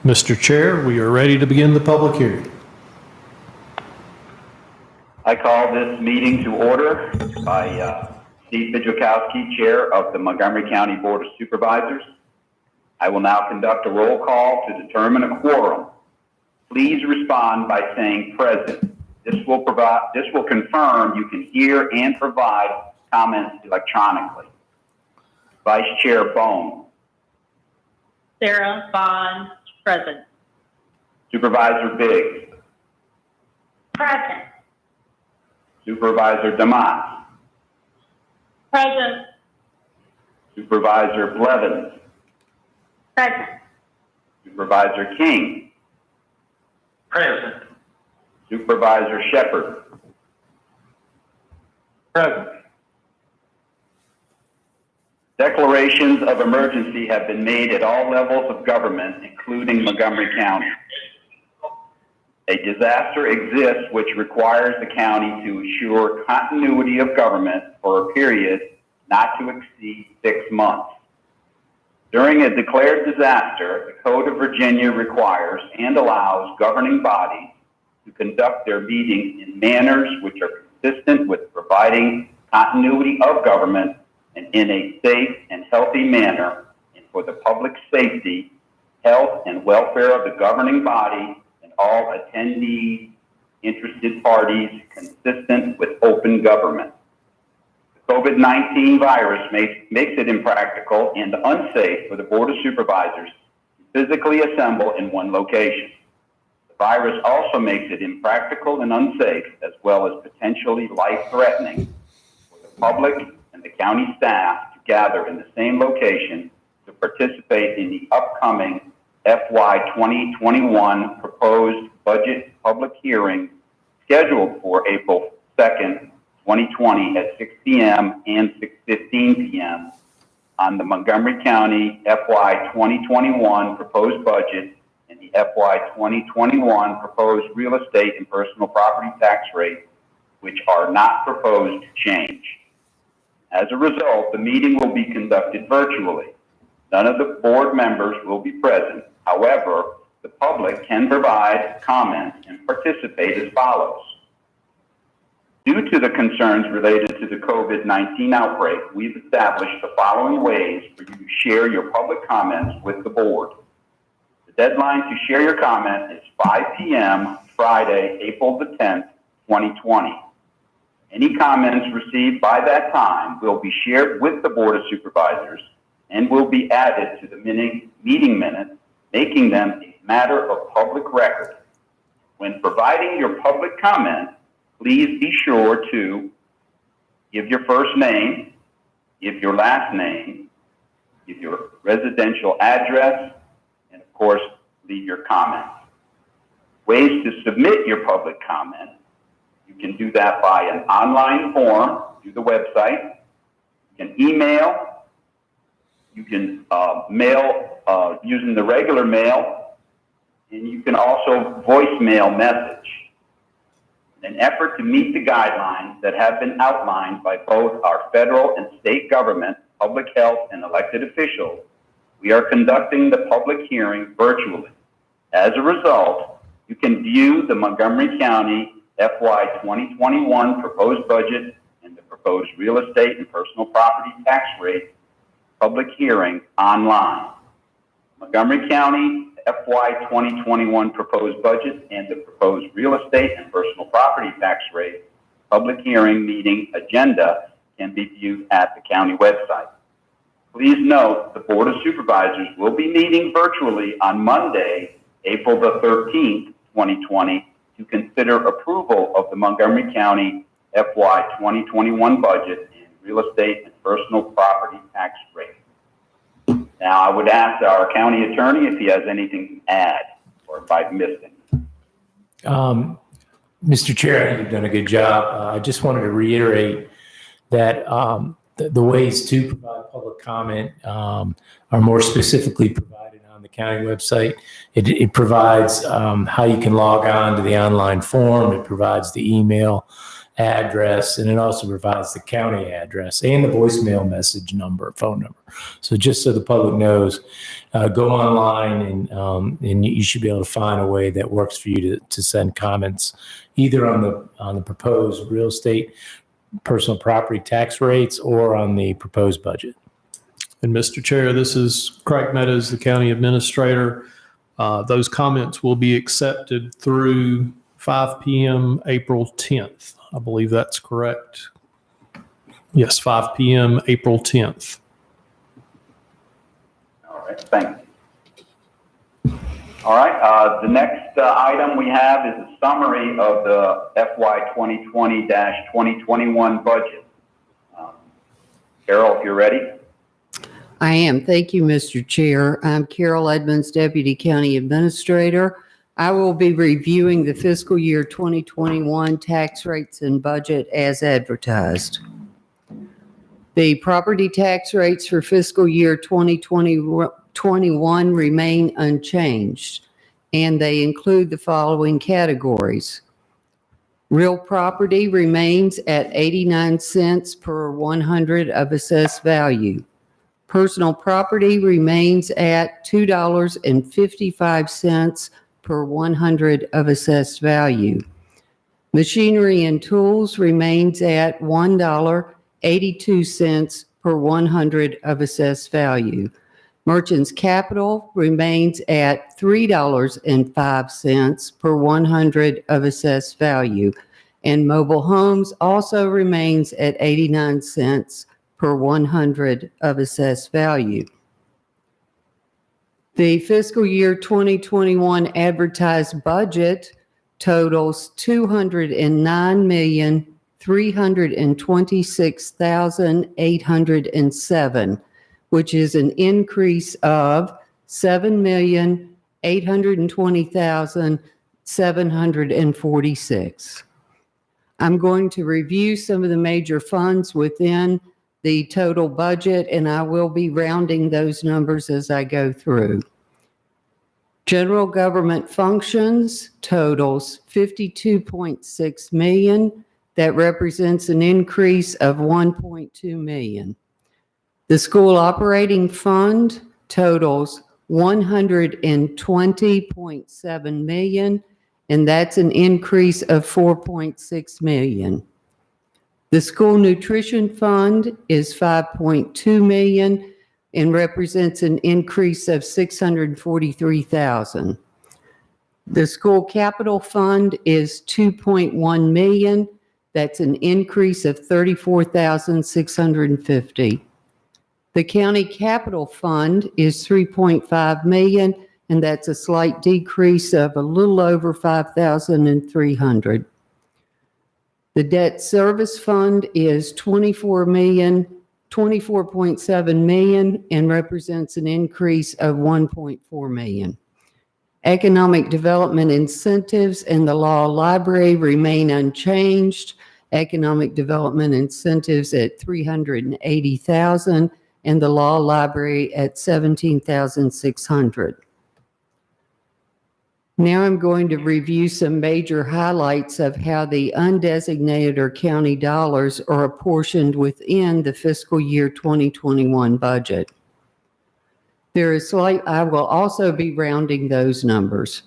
Mr. Chair, we are ready to begin the public hearing. I call this meeting to order by Steve Bidrzykowski, Chair of the Montgomery County Board of Supervisors. I will now conduct a roll call to determine a quorum. Please respond by saying present. This will confirm you can hear and provide comments electronically. Vice Chair Bone. Sarah Bond, present. Supervisor Biggs. Present. Supervisor Damas. Present. Supervisor Blevins. Present. Supervisor King. Present. Supervisor Shepherd. Present. Declarations of emergency have been made at all levels of government, including Montgomery County. A disaster exists which requires the county to assure continuity of government for a period not to exceed 6 months. During a declared disaster, the Code of Virginia requires and allows governing bodies to conduct their meetings in manners which are consistent with providing continuity of government and in a safe and healthy manner, and for the public safety, health, and welfare of the governing body and all attendees, interested parties, consistent with open government. The COVID-19 virus makes it impractical and unsafe for the Board of Supervisors to physically assemble in one location. The virus also makes it impractical and unsafe, as well as potentially life-threatening for the public and the county staff to gather in the same location to participate in the upcoming FY 2021 proposed budget public hearing scheduled for April 2nd, 2020 at 6 p.m. and 6:15 p.m. on the Montgomery County FY 2021 proposed budget and the FY 2021 proposed real estate and personal property tax rate, which are not proposed to change. As a result, the meeting will be conducted virtually. None of the board members will be present. However, the public can provide comments and participate as follows. Due to the concerns related to the COVID-19 outbreak, we've established the following ways for you to share your public comments with the board. The deadline to share your comment is 5 p.m. Friday, April the 10th, 2020. Any comments received by that time will be shared with the Board of Supervisors and will be added to the meeting minutes, making them a matter of public record. When providing your public comment, please be sure to give your first name, give your last name, give your residential address, and of course, leave your comment. Ways to submit your public comment. You can do that by an online form through the website. You can email. You can mail using the regular mail. And you can also voicemail message. In an effort to meet the guidelines that have been outlined by both our federal and state government, public health, and elected officials, we are conducting the public hearing virtually. As a result, you can view the Montgomery County FY 2021 proposed budget and the proposed real estate and personal property tax rate public hearing online. Montgomery County FY 2021 proposed budget and the proposed real estate and personal property tax rate public hearing meeting agenda can be viewed at the county website. Please note the Board of Supervisors will be meeting virtually on Monday, April the 13th, 2020, to consider approval of the Montgomery County FY 2021 budget and real estate and personal property tax rate. Now, I would ask our county attorney if he has anything to add or if I've missed anything. Mr. Chair, I think you've done a good job. I just wanted to reiterate that the ways to provide public comment are more specifically provided on the county website. It provides how you can log on to the online form. It provides the email address, and it also provides the county address and the voicemail message number, phone number. So just so the public knows, go online and you should be able to find a way that works for you to send comments either on the proposed real estate personal property tax rates or on the proposed budget. And Mr. Chair, this is Craig Meadows, the county administrator. Those comments will be accepted through 5 p.m. April 10th. I believe that's correct. Yes, 5 p.m. April 10th. All right, thank you. All right, the next item we have is a summary of the FY 2020-2021 budget. Carol, if you're ready. I am. Thank you, Mr. Chair. I'm Carol Edmonds, Deputy County Administrator. I will be reviewing the fiscal year 2021 tax rates and budget as advertised. The property tax rates for fiscal year 2021 remain unchanged, and they include the following categories. Real property remains at 89 cents per 100 of assessed value. Personal property remains at $2.55 per 100 of assessed value. Machinery and tools remains at $1.82 per 100 of assessed value. Merchants capital remains at $3.05 per 100 of assessed value. And mobile homes also remains at 89 cents per 100 of assessed value. The fiscal year 2021 advertised budget totals $209,326,807, which is an increase of $7,820,746. I'm going to review some of the major funds within the total budget, and I will be rounding those numbers as I go through. General government functions totals $52.6 million. That represents an increase of $1.2 million. The school operating fund totals $120.7 million, and that's an increase of $4.6 million. The school nutrition fund is $5.2 million and represents an increase of $643,000. The school capital fund is $2.1 million. That's an increase of $34,650. The county capital fund is $3.5 million, and that's a slight decrease of a little over $5,300. The debt service fund is $24.7 million and represents an increase of $1.4 million. Economic development incentives and the law library remain unchanged. Economic development incentives at $380,000 and the law library at $17,600. Now I'm going to review some major highlights of how the undesignated or county dollars are apportioned within the fiscal year 2021 budget. I will also be rounding those numbers.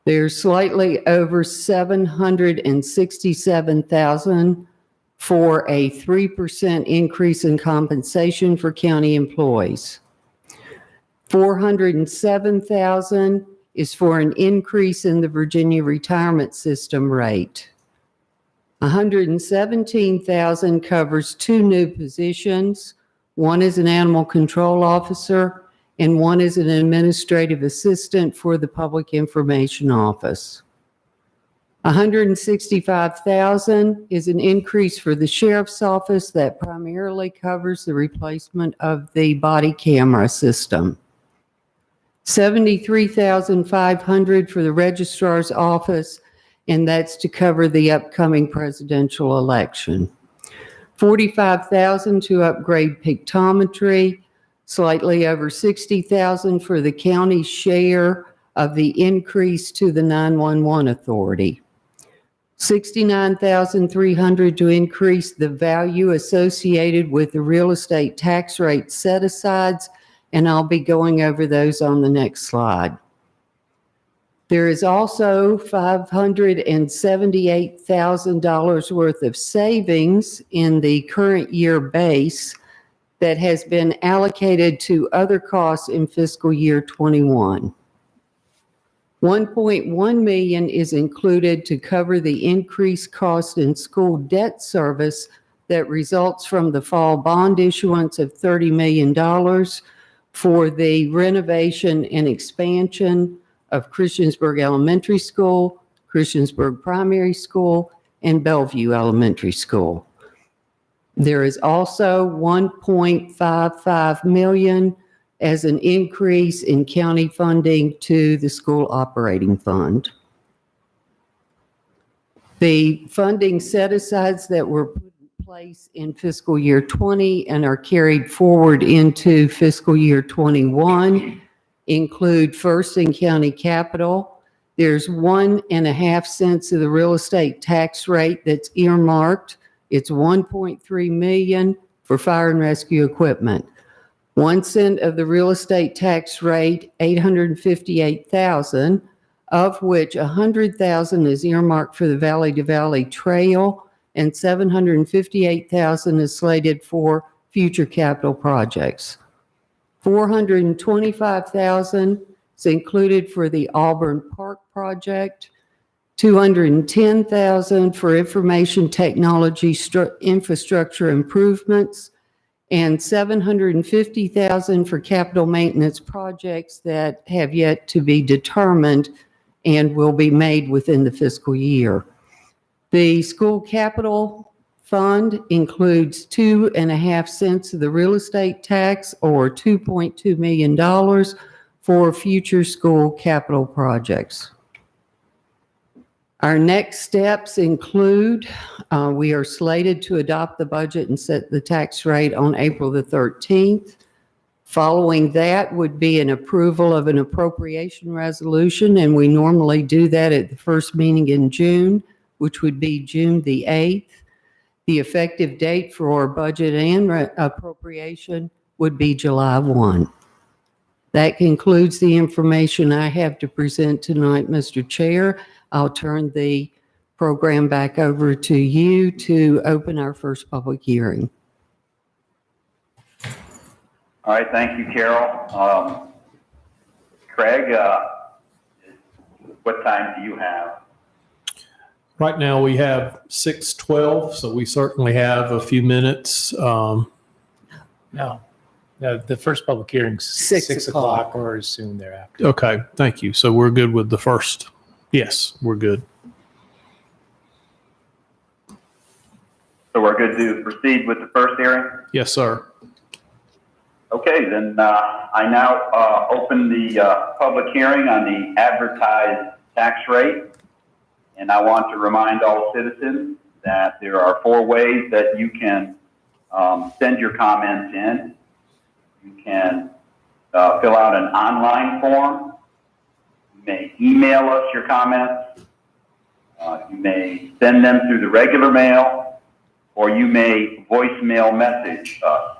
There's slightly over $767,000 for a 3% increase in compensation for county employees. $407,000 is for an increase in the Virginia retirement system rate. $117,000 covers two new positions. One is an animal control officer, and one is an administrative assistant for the Public Information Office. $165,000 is an increase for the sheriff's office that primarily covers the replacement of the body camera system. $73,500 for the registrar's office, and that's to cover the upcoming presidential election. $45,000 to upgrade pictometry, slightly over $60,000 for the county's share of the increase to the 911 authority. $69,300 to increase the value associated with the real estate tax rate set-asides, and I'll be going over those on the next slide. There is also $578,000 worth of savings in the current year base that has been allocated to other costs in fiscal year 21. $1.1 million is included to cover the increased cost in school debt service that results from the fall bond issuance of $30 million for the renovation and expansion of Christiansburg Elementary School, Christiansburg Primary School, and Bellevue Elementary School. There is also $1.55 million as an increase in county funding to the school operating fund. The funding set-asides that were put in place in fiscal year 20 and are carried forward into fiscal year 21 include first in county capital. There's 1.5 cents of the real estate tax rate that's earmarked. It's $1.3 million for fire and rescue equipment. 1 cent of the real estate tax rate, $858,000, of which $100,000 is earmarked for the Valley to Valley Trail, and $758,000 is slated for future capital projects. $425,000 is included for the Auburn Park project, $210,000 for information technology infrastructure improvements, and $750,000 for capital maintenance projects that have yet to be determined and will be made within the fiscal year. The school capital fund includes 2.5 cents of the real estate tax, or $2.2 million for future school capital projects. Our next steps include, we are slated to adopt the budget and set the tax rate on April the 13th. Following that would be an approval of an appropriation resolution, and we normally do that at the first meeting in June, which would be June the 8th. The effective date for our budget and appropriation would be July 1. That concludes the information I have to present tonight, Mr. Chair. I'll turn the program back over to you to open our first public hearing. All right, thank you, Carol. Craig, what time do you have? Right now, we have 6:12, so we certainly have a few minutes. No, the first public hearing's 6 o'clock or as soon thereafter. Okay, thank you. So we're good with the first. Yes, we're good. So we're good to proceed with the first hearing? Yes, sir. Okay, then I now open the public hearing on the advertised tax rate. And I want to remind all citizens that there are 4 ways that you can send your comments in. You can fill out an online form. You may email us your comments. You may send them through the regular mail, or you may voicemail message us.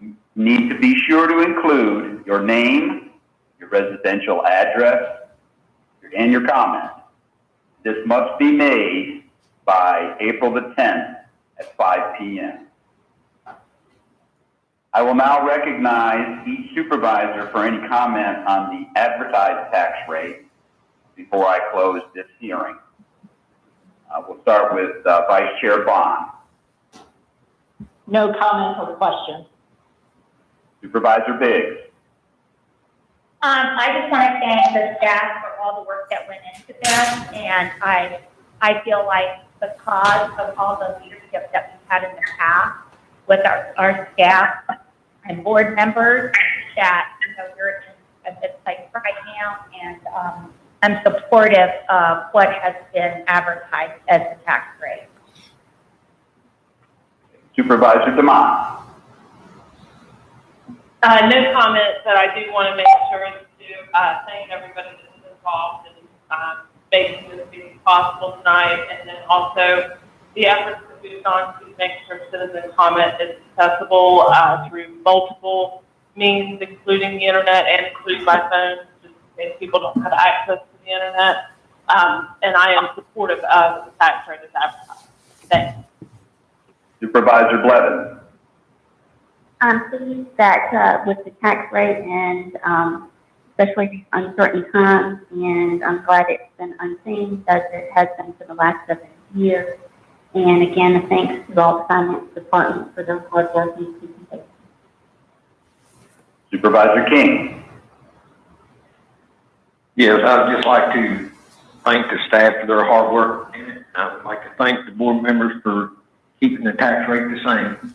You need to be sure to include your name, your residential address, and your comment. This must be made by April the 10th at 5 p.m. I will now recognize each supervisor for any comment on the advertised tax rate before I close this hearing. We'll start with Vice Chair Bond. No comment or question. Supervisor Biggs. I just want to thank the staff for all the work that went into this, and I feel like because of all the leadership that we've had in the past with our staff and board members, that we're in a good place right now, and I'm supportive of what has been advertised as the tax rate. Supervisor DeMont. No comment, but I do want to make sure to thank everybody that was involved in making this meeting possible tonight, and then also the efforts that we've gone to make sure citizen comment is accessible through multiple means, including the internet and including by phone, just in case people don't have access to the internet. And I am supportive of the tax rate as advertised. Thanks. Supervisor Blevins. I'm pleased that with the tax rate and especially these uncertain times, and I'm glad it's been unchanged as it has been for the last 7 years. And again, a thanks to all the finance department for their hard work and presentation. Supervisor King. Yes, I'd just like to thank the staff for their hard work. And I would like to thank the board members for keeping the tax rate the same.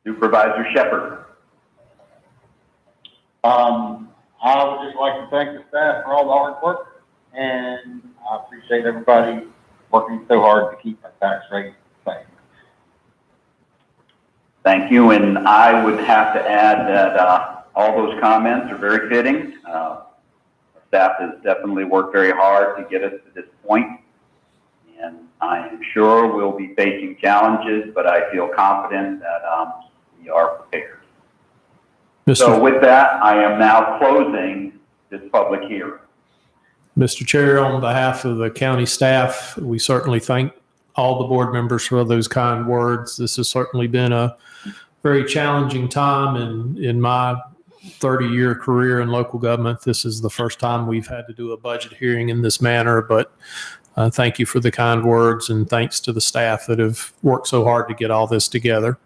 Supervisor Shepherd. I would just like to thank the staff for all the hard work, and I appreciate everybody working so hard to keep our tax rate the same. Thank you, and I would have to add that all those comments are very fitting. Staff has definitely worked very hard to get us to this point, and I am sure we'll be facing challenges, but I feel confident that we are prepared. So with that, I am now closing this public hearing. Mr. Chair, on behalf of the county staff, we certainly thank all the board members for those kind words. This has certainly been a very challenging time, and in my 30-year career in local government, this is the first time we've had to do a budget hearing in this manner. But thank you for the kind words, and thanks to the staff that have worked so hard to get all this together.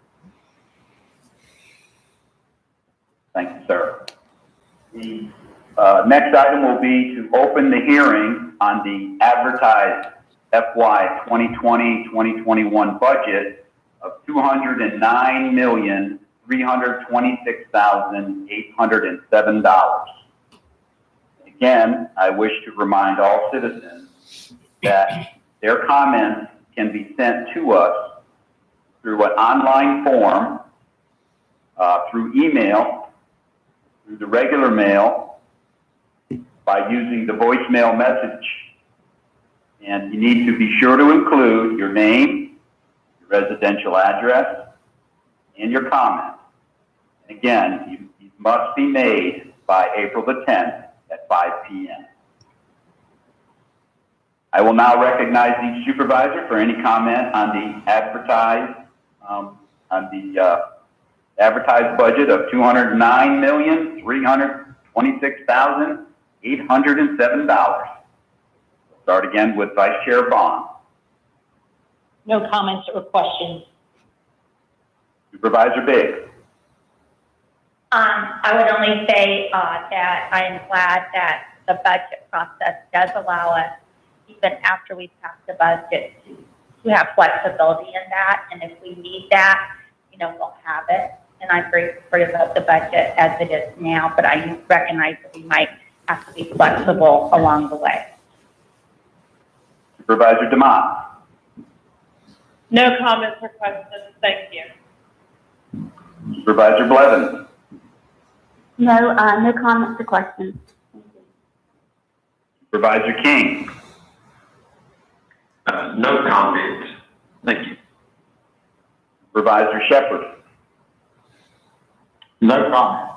Thank you, sir. The next item will be to open the hearing on the advertised FY 2020-2021 budget of $209,326,807. Again, I wish to remind all citizens that their comments can be sent to us through an online form, through email, through the regular mail, by using the voicemail message. And you need to be sure to include your name, your residential address, and your comment. Again, you must be made by April the 10th at 5 p.m. I will now recognize each supervisor for any comment on the advertised budget of $209,326,807. Start again with Vice Chair Bond. No comments or questions. Supervisor Biggs. I would only say that I am glad that the budget process does allow us, even after we pass the budget, to have flexibility in that. And if we need that, we'll have it. And I'm very supportive of the budget as it is now, but I recognize that we might have to be flexible along the way. Supervisor DeMott. No comments or questions. Thank you. Supervisor Blevins. No, no comments or questions. Thank you. Supervisor King. No comments. Thank you. Supervisor Shepherd. No comment.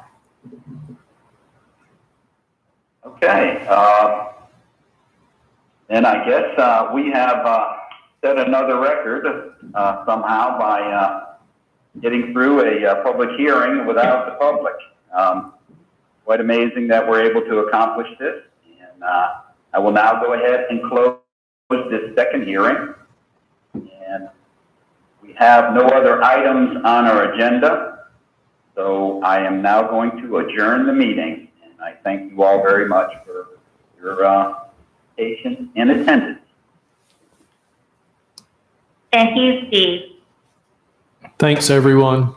Okay. And I guess we have set another record somehow by getting through a public hearing without the public. Quite amazing that we're able to accomplish this. And I will now go ahead and close this second hearing. And we have no other items on our agenda. So I am now going to adjourn the meeting. And I thank you all very much for your patience and attendance. Thank you, Steve. Thanks, everyone.